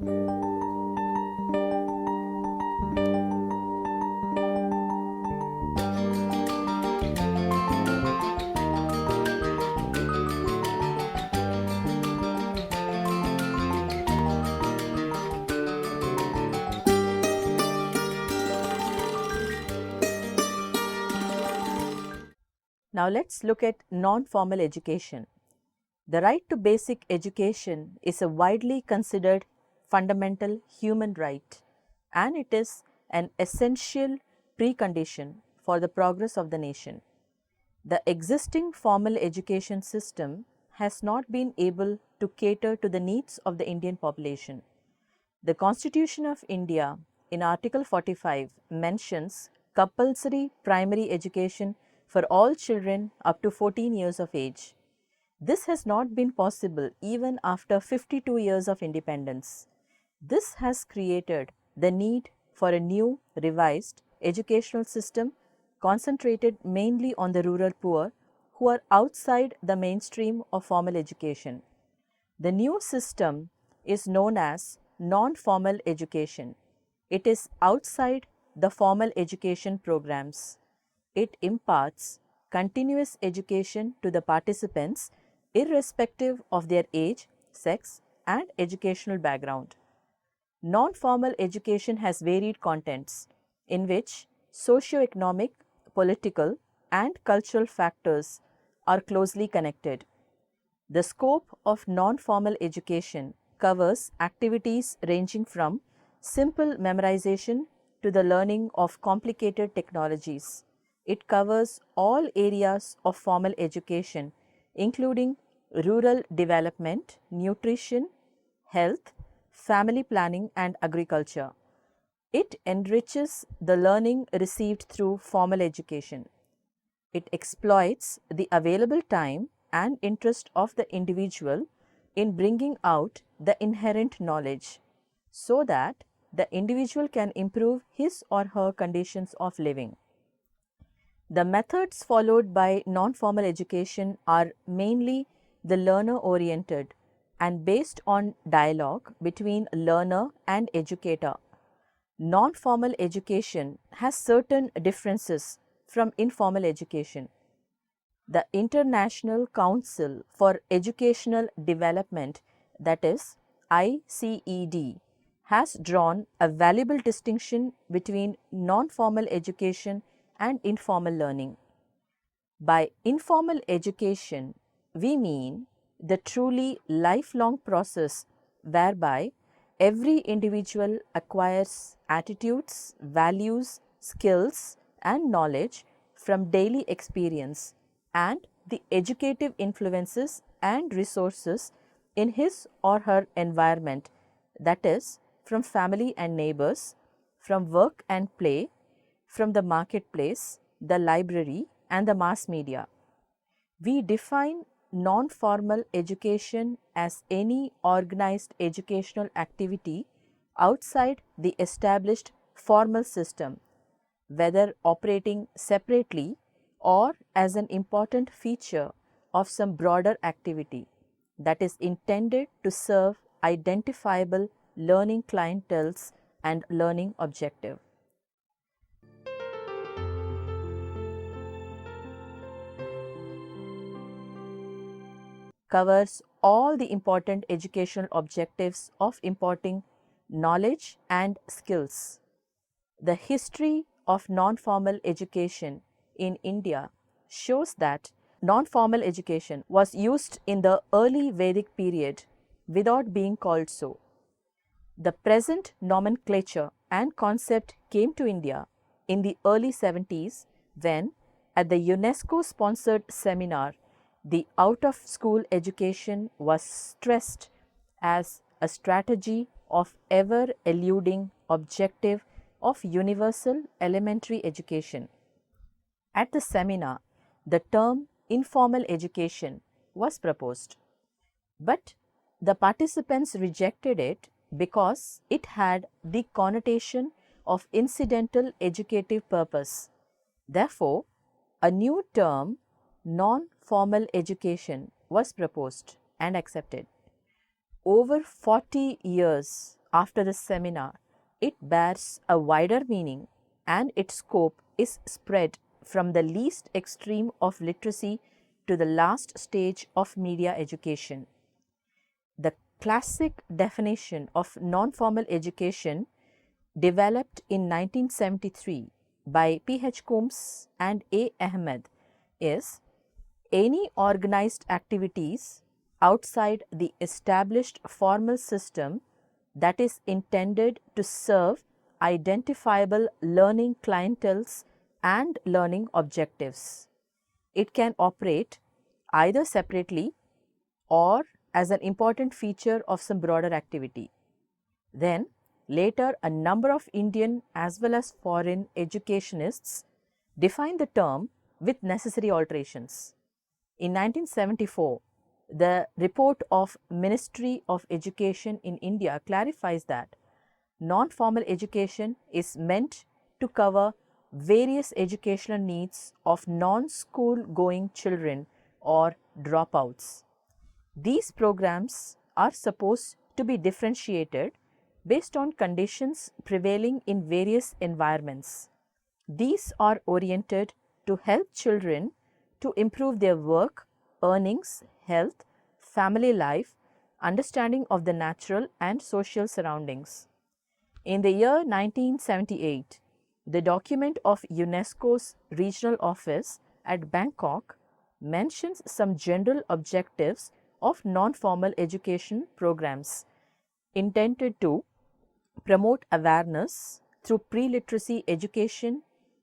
Now let's look at non-formal education. The right to basic education is a widely considered fundamental human right, and it is an essential precondition for the progress of the nation. The existing formal education system has not been able to cater to the needs of the Indian population. The Constitution of India in Article 45 mentions compulsory primary education for all children up to 14 years of age. This has not been possible even after 52 years of independence. This has created the need for a new, revised educational system concentrated mainly on the rural poor who are outside the mainstream of formal education. The new system is known as non-formal education. It is outside the formal education programs. It imparts continuous education to the participants irrespective of their age, sex, and educational background. Non-formal education has varied contents in which socio-economic, political, and cultural factors are closely connected. The scope of non-formal education covers activities ranging from simple memorization to the learning of complicated technologies. It covers all areas of formal education, including rural development, nutrition, health, family planning, and agriculture. It enriches the learning received through formal education. It exploits the available time and interest of the individual in bringing out the inherent knowledge so that the individual can improve his or her conditions of living. The methods followed by non-formal education are mainly the learner-oriented and based on dialogue between learner and educator. Non-formal education has certain differences from informal education. The International Council for Educational Development, that is ICED, has drawn a valuable distinction between non-formal education and informal learning. By informal education, we mean the truly lifelong process whereby every individual acquires attitudes, values, skills, and knowledge from daily experience and the educative influences and resources in his or her environment, that is, from family and neighbors, from work and play, from the marketplace, the library, and the mass media. We define non-formal education as any organized educational activity outside the established formal system, whether operating separately or as an important feature of some broader activity that is intended to serve identifiable learning clienteles and learning objective. Covers all the important educational objectives of imparting knowledge and skills. The history of non-formal education in India shows that non-formal education was used in the early Vedic period without being called so. The present nomenclature and concept came to India in the early 70s when, at the UNESCO-sponsored seminar, the out-of-school education was stressed as a strategy of ever-eluding objective of universal elementary education. At the seminar, the term informal education was proposed, but the participants rejected it because it had the connotation of incidental educative purpose. Therefore, a new term, non-formal education, was proposed and accepted. Over 40 years after the seminar, it bears a wider meaning and its scope is spread from the least extreme of literacy to the last stage of media education. The classic definition of non-formal education, developed in 1973 by P.H. Coombs and A. Ahmed, is any organized activities outside the established formal system that is intended to serve identifiable learning clienteles and learning objectives. It can operate either separately or as an important feature of some broader activity. Then, later, a number of Indian as well as foreign educationists defined the term with necessary alterations. In 1974, the report of Ministry of Education in India clarifies that non-formal education is meant to cover various educational needs of non-school going children or dropouts. These programs are supposed to be differentiated based on conditions prevailing in various environments. These are oriented to help children to improve their work, earnings, health, family life, understanding of the natural and social surroundings. In the year 1978, the document of UNESCO's regional office at Bangkok mentions some general objectives of non-formal education programs intended to promote awareness through pre-literacy education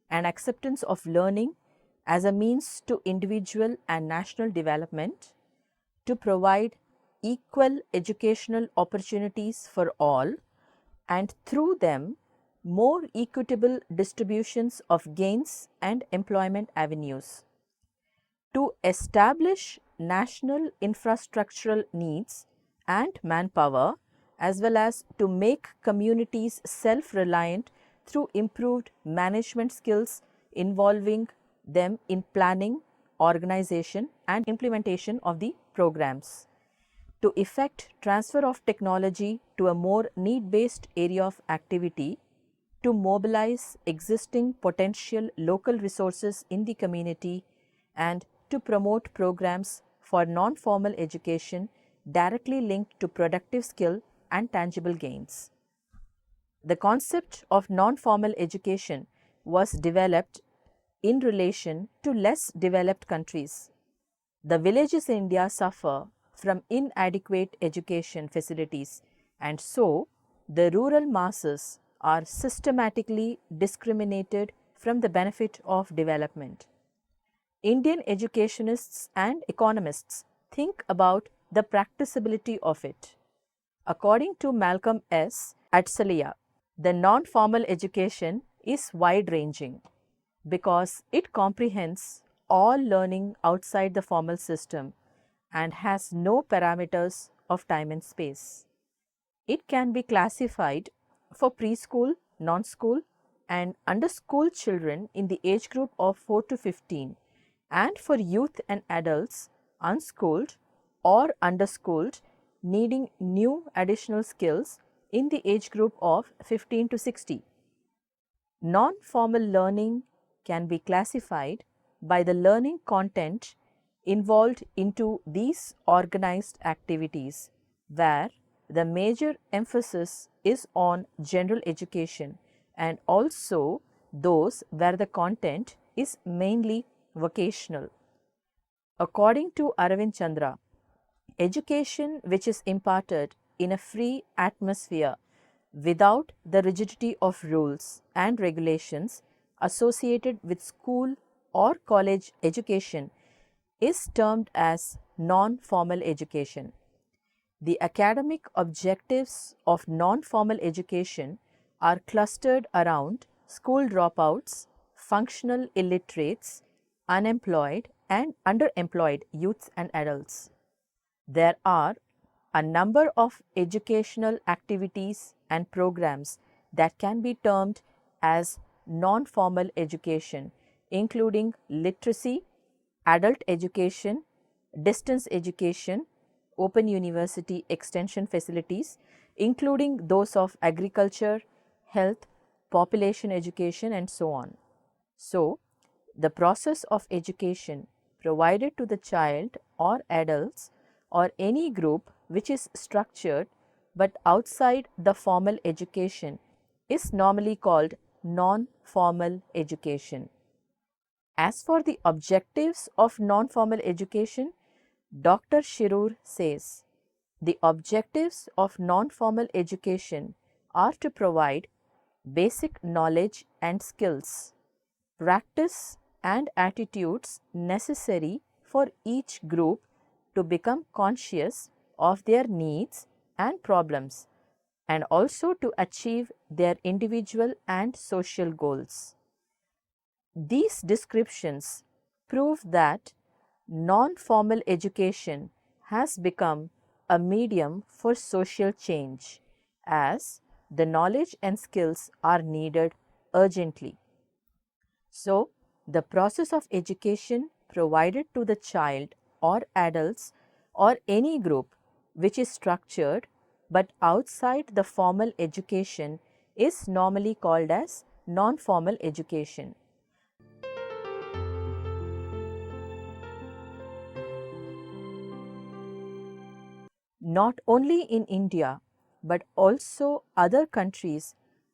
and acceptance of learning as a means to individual and national development, to provide equal educational opportunities for all, and through them more equitable distributions of gains and employment avenues, to establish national infrastructural needs and manpower, as well as to make communities self-reliant through improved management skills involving them in planning, organization and implementation of the programs, to effect transfer of technology to a more need-based area of activity, to mobilize existing potential local resources in the community, and to promote programs for non-formal education directly linked to productive skill and tangible gains. The concept of non-formal education was developed in relation to less developed countries. The villages in India suffer from inadequate education facilities, and so the rural masses are systematically discriminated from the benefit of development. Indian educationists and economists think about the practicability of it. According to Malcolm S. Atsalia, the non-formal education is wide-ranging because it comprehends all learning outside the formal system and has no parameters of time and space. It can be classified for preschool, non-school and under-school children in the age group of 4 to 15, and for youth and adults unschooled or underschooled needing new additional skills in the age group of 15 to 60. Non-formal learning can be classified by the learning content involved into these organized activities, where the major emphasis is on general education and also those where the content is mainly vocational. According to Aravind Chandra, education which is imparted in a free atmosphere without the rigidity of rules and regulations associated with school or college education is termed as non-formal education. The academic objectives of non-formal education are clustered around school dropouts, functional illiterates, unemployed and underemployed youths and adults. There are a number of educational activities and programs that can be termed as non-formal education, including literacy, adult education, distance education, open university extension facilities, including those of agriculture, health, population education, and so on. So, the process of education provided to the child or adults or any group which is structured but outside the formal education is normally called non-formal education. As for the objectives of non-formal education, Dr. Shirur says, the objectives of non-formal education are to provide basic knowledge and skills, practice and attitudes necessary for each group to become conscious of their needs and problems, and also to achieve their individual and social goals. These descriptions prove that non-formal education has become a medium for social change, as the knowledge and skills are needed urgently. So, the process of education provided to the child or adults or any group which is structured but outside the formal education is normally called as non-formal education. Not only in India but also other countries,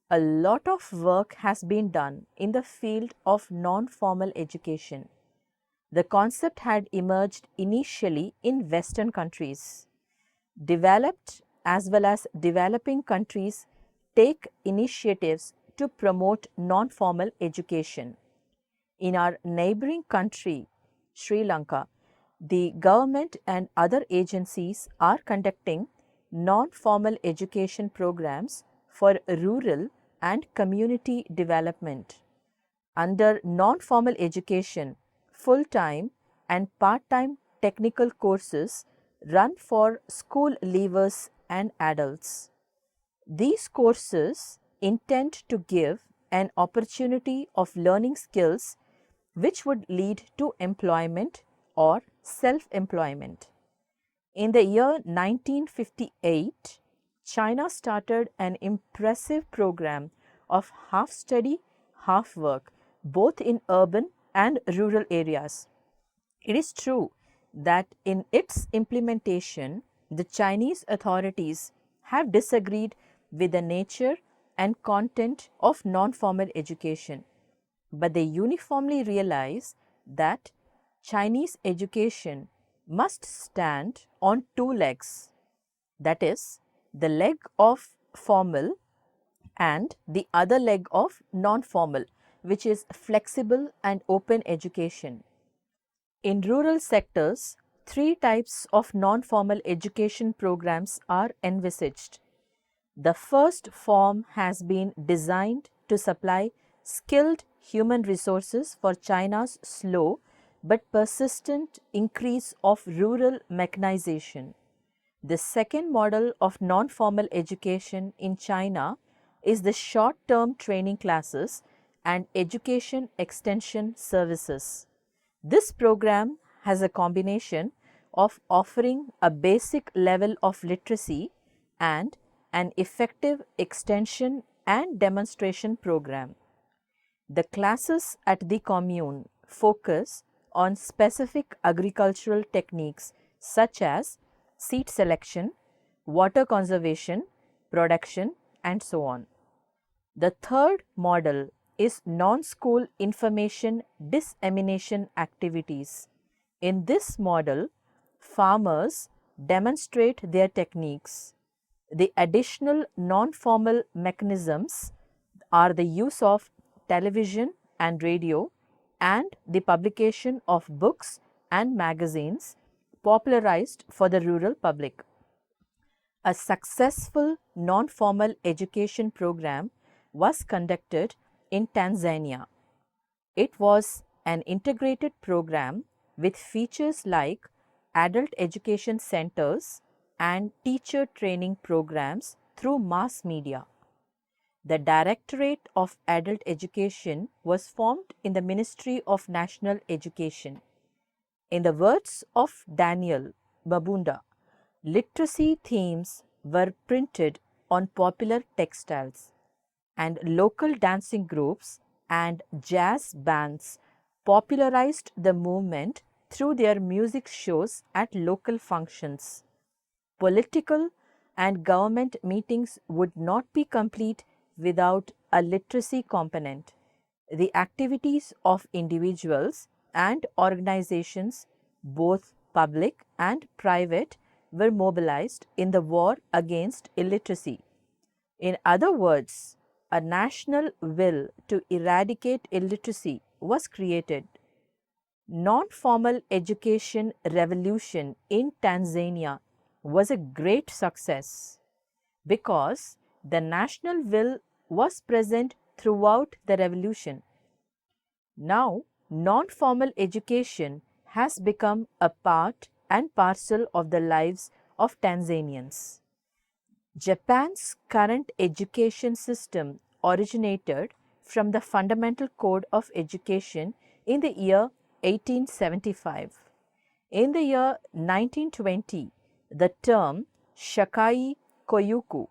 a lot of work has been done in the field of non-formal education. The concept had emerged initially in Western countries. Developed as well as developing countries take initiatives to promote non-formal education. In our neighboring country, Sri Lanka, the government and other agencies are conducting non-formal education programs for rural and community development. Under non-formal education, full-time and part-time technical courses run for school leavers and adults. These courses intend to give an opportunity of learning skills which would lead to employment or self-employment. In the year 1958, China started an impressive program of half study, half work, both in urban and rural areas. It is true that in its implementation, the Chinese authorities have disagreed with the nature and content of non-formal education, but they uniformly realize that Chinese education must stand on two legs, that is, the leg of formal and the other leg of non-formal, which is flexible and open education. In rural sectors, three types of non-formal education programs are envisaged. The first form has been designed to supply skilled human resources for China's slow but persistent increase of rural mechanization. The second model of non-formal education in China is the short-term training classes and education extension services. This program has a combination of offering a basic level of literacy and an effective extension and demonstration program. The classes at the commune focus on specific agricultural techniques such as seed selection, water conservation, production, and so on. The third model is non-school information dissemination activities. In this model, farmers demonstrate their techniques. The additional non-formal mechanisms are the use of television and radio and the publication of books and magazines popularized for the rural public. A successful non-formal education program was conducted in Tanzania. It was an integrated program with features like adult education centers and teacher training programs through mass media. The Directorate of Adult Education was formed in the Ministry of National Education. In the words of Daniel Babunda, Literacy themes were printed on popular textiles, and local dancing groups and jazz bands popularized the movement through their music shows at local functions. Political and government meetings would not be complete without a literacy component. The activities of individuals and organizations, both public and private, were mobilized in the war against illiteracy. In other words, a national will to eradicate illiteracy was created. Non-formal education revolution in Tanzania was a great success because the national will was present throughout the revolution. Now, non-formal education has become a part and parcel of the lives of Tanzanians. Japan's current education system originated from the Fundamental Code of Education in the year 1875. In the year 1920, the term Shakai Koyuku,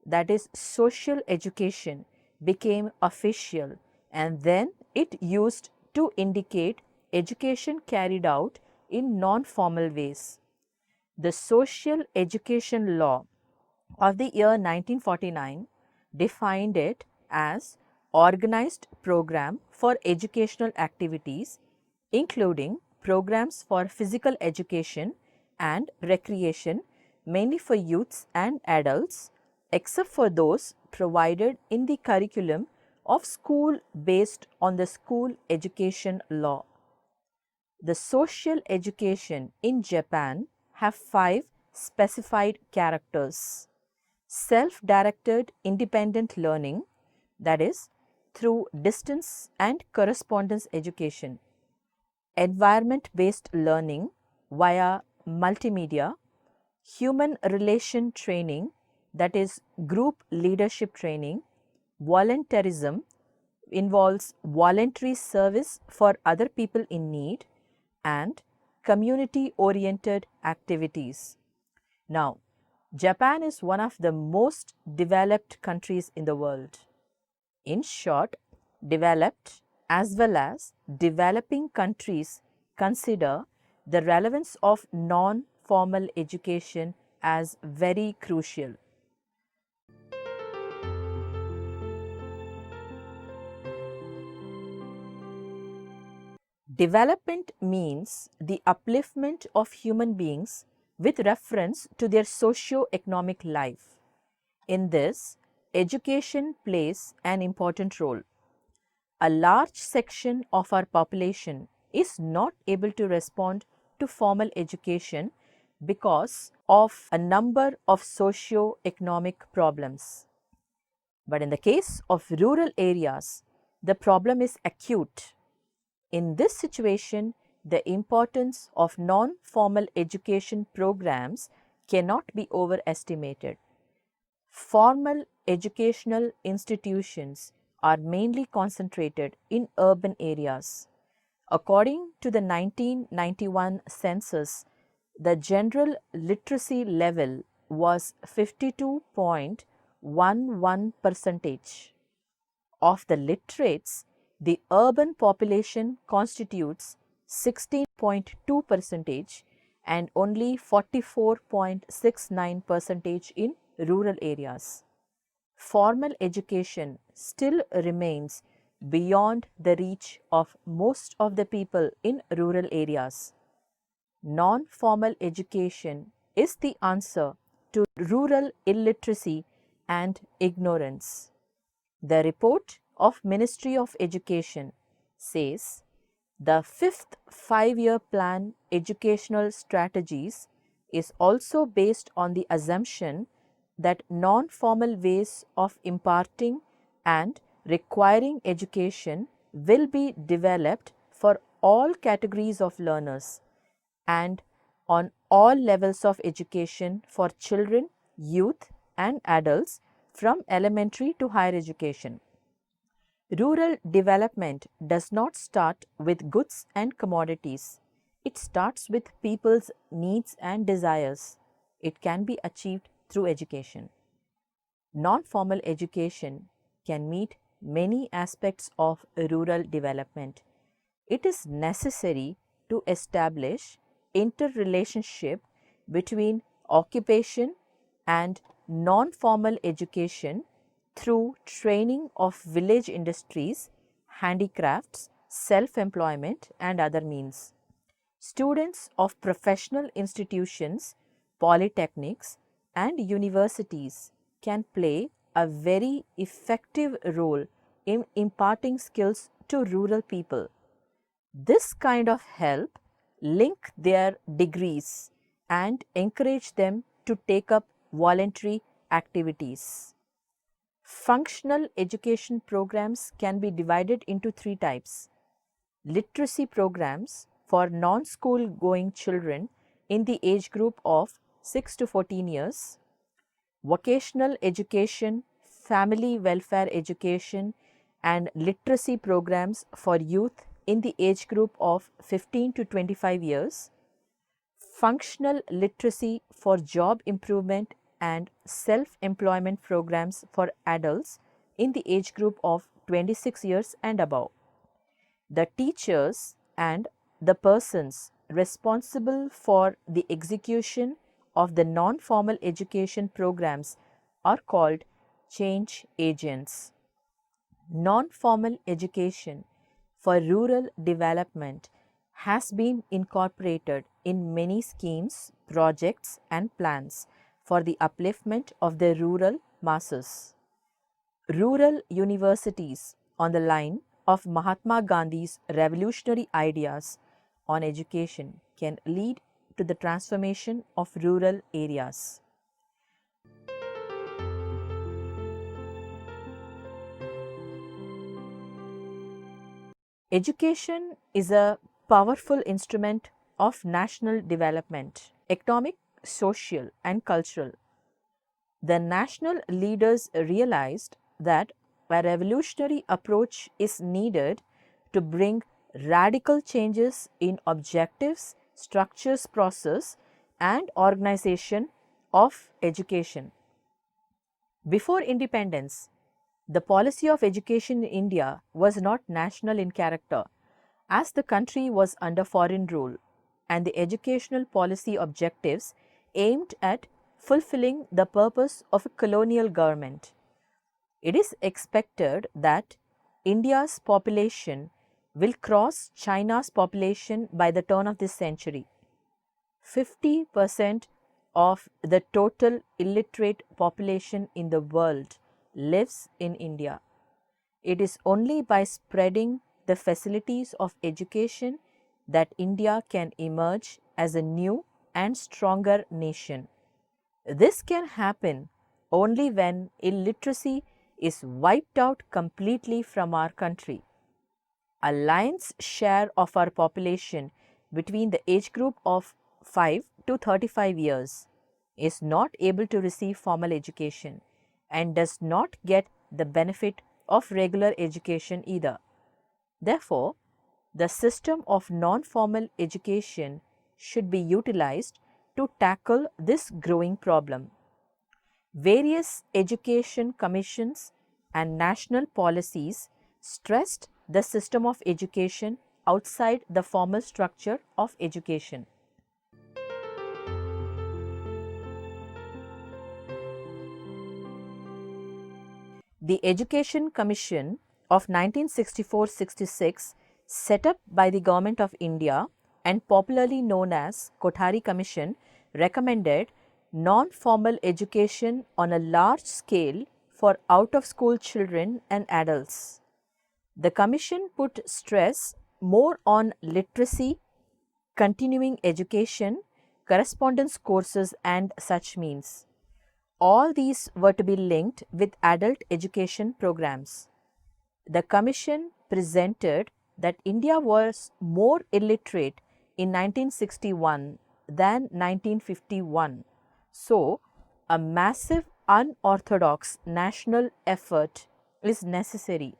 that is social education, became official, and then it used to indicate education carried out in non-formal ways. The social education law of the year 1949 defined it as organized program for educational activities, including programs for physical education and recreation, mainly for youths and adults, except for those provided in the curriculum of school based on the school education law. The social education in Japan have 5 specified characters. Self-directed independent learning, that is through distance and correspondence education. Environment-based learning via multimedia. Human relation training, that is group leadership training. Volunteerism involves voluntary service for other people in need, and community-oriented activities. Now, Japan is one of the most developed countries in the world. In short, developed as well as developing countries consider the relevance of non-formal education as very crucial. Development means the upliftment of human beings with reference to their socio-economic life. In this, education plays an important role. A large section of our population is not able to respond to formal education because of a number of socio-economic problems. But in the case of rural areas, the problem is acute. In this situation, the importance of non-formal education programs cannot be overestimated. Formal educational institutions are mainly concentrated in urban areas. According to the 1991 census, the general literacy level was 52.11%. Of the literates, the urban population constitutes 16.2% and only 44.69% in rural areas. Formal education still remains beyond the reach of most of the people in rural areas. Non-formal education is the answer to rural illiteracy and ignorance. The report of Ministry of Education says the 5th five-year plan educational strategies is also based on the assumption that non-formal ways of imparting and requiring education will be developed for all categories of learners and on all levels of education for children, youth and adults from elementary to higher education. Rural development does not start with goods and commodities. It starts with people's needs and desires. it can be achieved through education. Non-formal education can meet many aspects of rural development. It is necessary to establish interrelationship between occupation and non-formal education through training of village industries, handicrafts, self-employment and other means. Students of professional institutions, polytechnics and universities can play a very effective role in imparting skills to rural people. This kind of help link their degrees and encourage them to take up voluntary activities. Functional education programs can be divided into three types: literacy programs for non-school going children in the age group of 6 to 14 years, vocational education, family welfare education and literacy programs for youth in the age group of 15 to 25 years, functional literacy for job improvement and self-employment programs for adults in the age group of 26 years and above. The teachers and the persons responsible for the execution of the non-formal education programs are called change agents. Non-formal education for rural development has been incorporated in many schemes, projects and plans for the upliftment of the rural masses. Rural universities on the line of Mahatma Gandhi's revolutionary ideas on education can lead to the transformation of rural areas. Education is a powerful instrument of national development, economic, social and cultural. The national leaders realized that a revolutionary approach is needed to bring radical changes in objectives, structures, process and organization of education. Before independence, the policy of education in India was not national in character, as the country was under foreign rule, and the educational policy objectives aimed at fulfilling the purpose of a colonial government. It is expected that India's population will cross China's population by the turn of this century. 50% of the total illiterate population in the world lives in India. It is only by spreading the facilities of education that India can emerge as a new and stronger nation. This can happen only when illiteracy is wiped out completely from our country. A lion's share of our population between the age group of 5 to 35 years is not able to receive formal education and does not get the benefit of regular education either. Therefore, the system of non-formal education should be utilized to tackle this growing problem. Various education commissions and national policies stressed the system of education outside the formal structure of education. The Education Commission of 1964-66, set up by the Government of India and popularly known as Kothari Commission, recommended non-formal education on a large scale for out-of-school children and adults. The Commission put stress more on literacy, continuing education, correspondence courses and such means. All these were to be linked with adult education programs. The Commission presented that India was more illiterate in 1961 than 1951. So, a massive unorthodox national effort is necessary.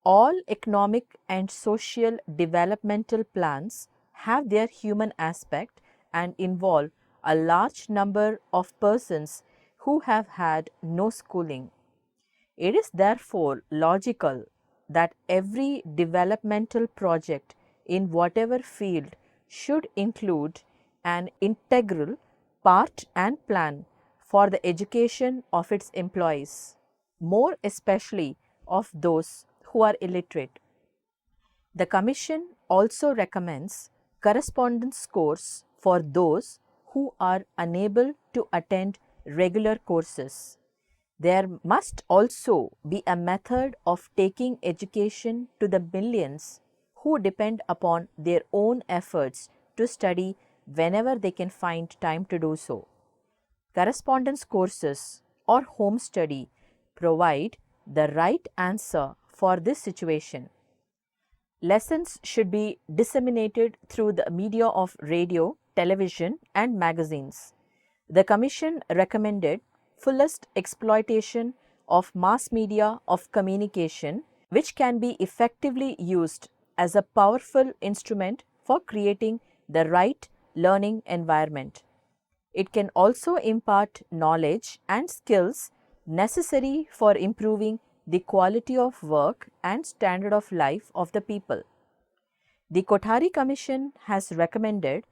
All economic and social developmental plans have their human aspect and involve a large number of persons who have had no schooling. It is therefore logical that every developmental project in whatever field should include an integral part and plan for the education of its employees, more especially of those who are illiterate. The Commission also recommends correspondence course for those who are unable to attend regular courses. There must also be a method of taking education to the millions who depend upon their own efforts to study whenever they can find time to do so. Correspondence courses or home study provide the right answer for this situation. Lessons should be disseminated through the media of radio, television, and magazines. The Commission recommended fullest exploitation of mass media of communication, which can be effectively used as a powerful instrument for creating the right learning environment. It can also impart knowledge and skills necessary for improving the quality of work and standard of life of the people. The Kothari Commission has recommended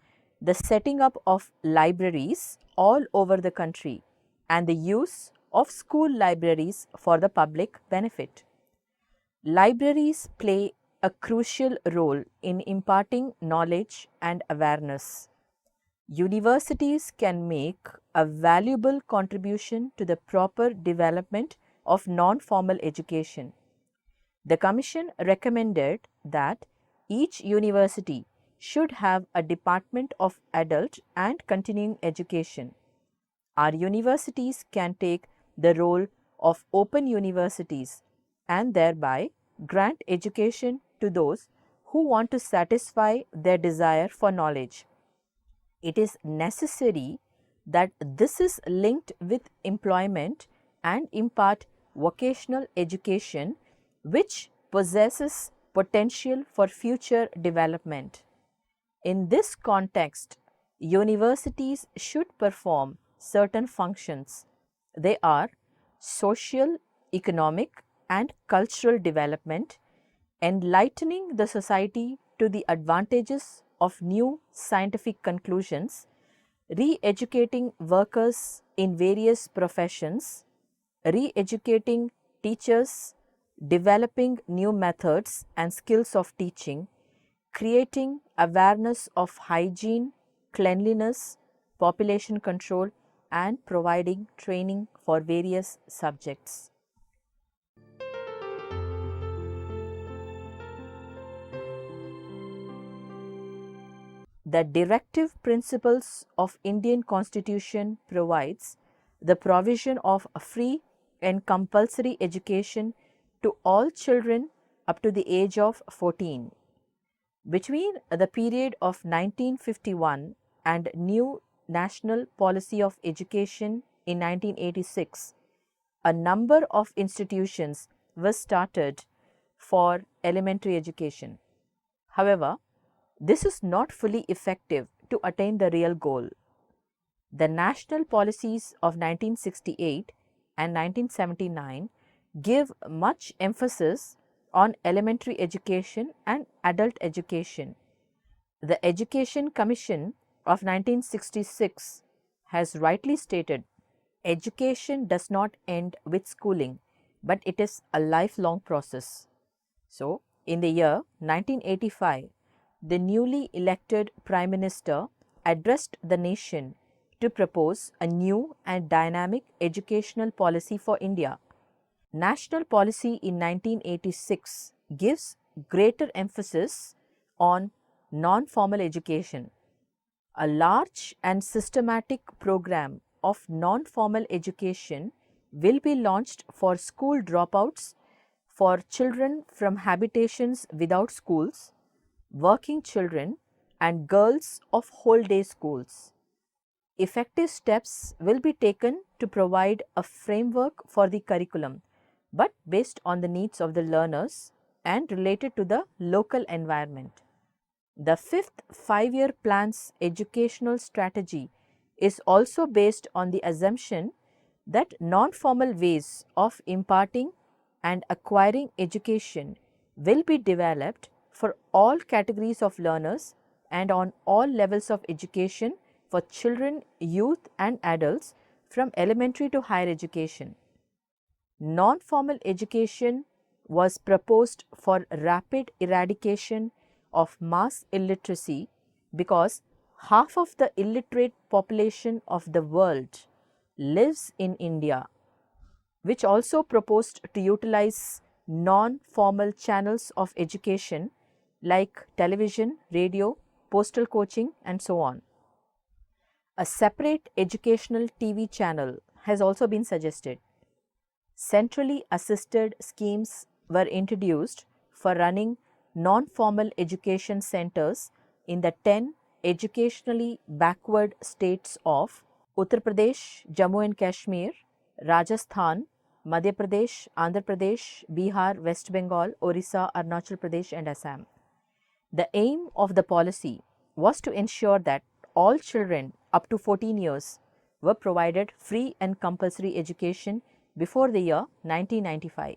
the setting up of libraries all over the country and the use of school libraries for the public benefit. Libraries play a crucial role in imparting knowledge and awareness. Universities can make a valuable contribution to the proper development of non-formal education. The Commission recommended that each university should have a department of adult and continuing education. Our universities can take the role of open universities and thereby grant education to those who want to satisfy their desire for knowledge. It is necessary that this is linked with employment and impart vocational education which possesses potential for future development. In this context, universities should perform certain functions. They are social, economic, and cultural development, enlightening the society to the advantages of new scientific conclusions, re-educating workers in various professions, re-educating teachers, developing new methods and skills of teaching, creating awareness of hygiene, cleanliness, population control, and providing training for various subjects. The directive principles of Indian Constitution provides the provision of a free and compulsory education to all children up to the age of 14. Between the period of 1951 and new National Policy of Education in 1986, a number of institutions were started for elementary education. However, this is not fully effective to attain the real goal. The national policies of 1968 and 1979 give much emphasis on elementary education and adult education. The Education Commission of 1966 has rightly stated, education does not end with schooling, but it is a lifelong process. So, in the year 1985, the newly elected Prime Minister addressed the nation to propose a new and dynamic educational policy for India. National policy in 1986 gives greater emphasis on non-formal education. A large and systematic program of non-formal education will be launched for school dropouts, for children from habitations without schools, working children, and girls of whole day schools. Effective steps will be taken to provide a framework for the curriculum, but based on the needs of the learners and related to the local environment. The fifth 5-year plan's educational strategy is also based on the assumption that non-formal ways of imparting and acquiring education will be developed for all categories of learners and on all levels of education for children, youth and adults from elementary to higher education. Non-formal education was proposed for rapid eradication of mass illiteracy because half of the illiterate population of the world lives in India, which also proposed to utilize non-formal channels of education like television, radio, postal coaching and so on. A separate educational TV channel has also been suggested. Centrally assisted schemes were introduced for running non-formal education centers in the 10 educationally backward states of Uttar Pradesh, Jammu and Kashmir, Rajasthan, Madhya Pradesh, Andhra Pradesh, Bihar, West Bengal, Orissa, Arunachal Pradesh and Assam. The aim of the policy was to ensure that all children up to 14 years were provided free and compulsory education before the year 1995.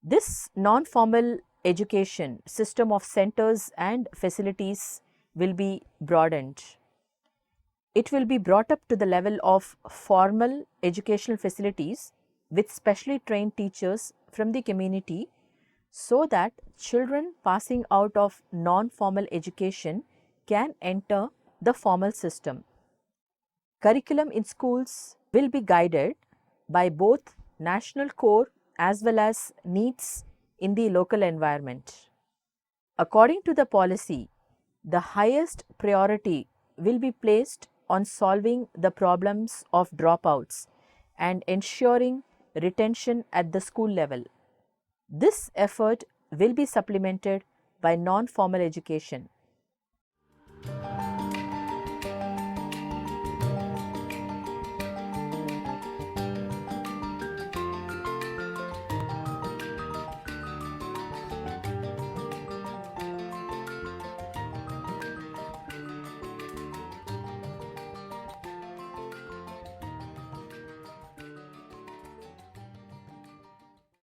This non-formal education system of centers and facilities will be broadened. It will be brought up to the level of formal educational facilities with specially trained teachers from the community so that children passing out of non-formal education can enter the formal system. Curriculum in schools will be guided by both national core as well as needs in the local environment. According to the policy, the highest priority will be placed on solving the problems of dropouts and ensuring retention at the school level. This effort will be supplemented by non-formal education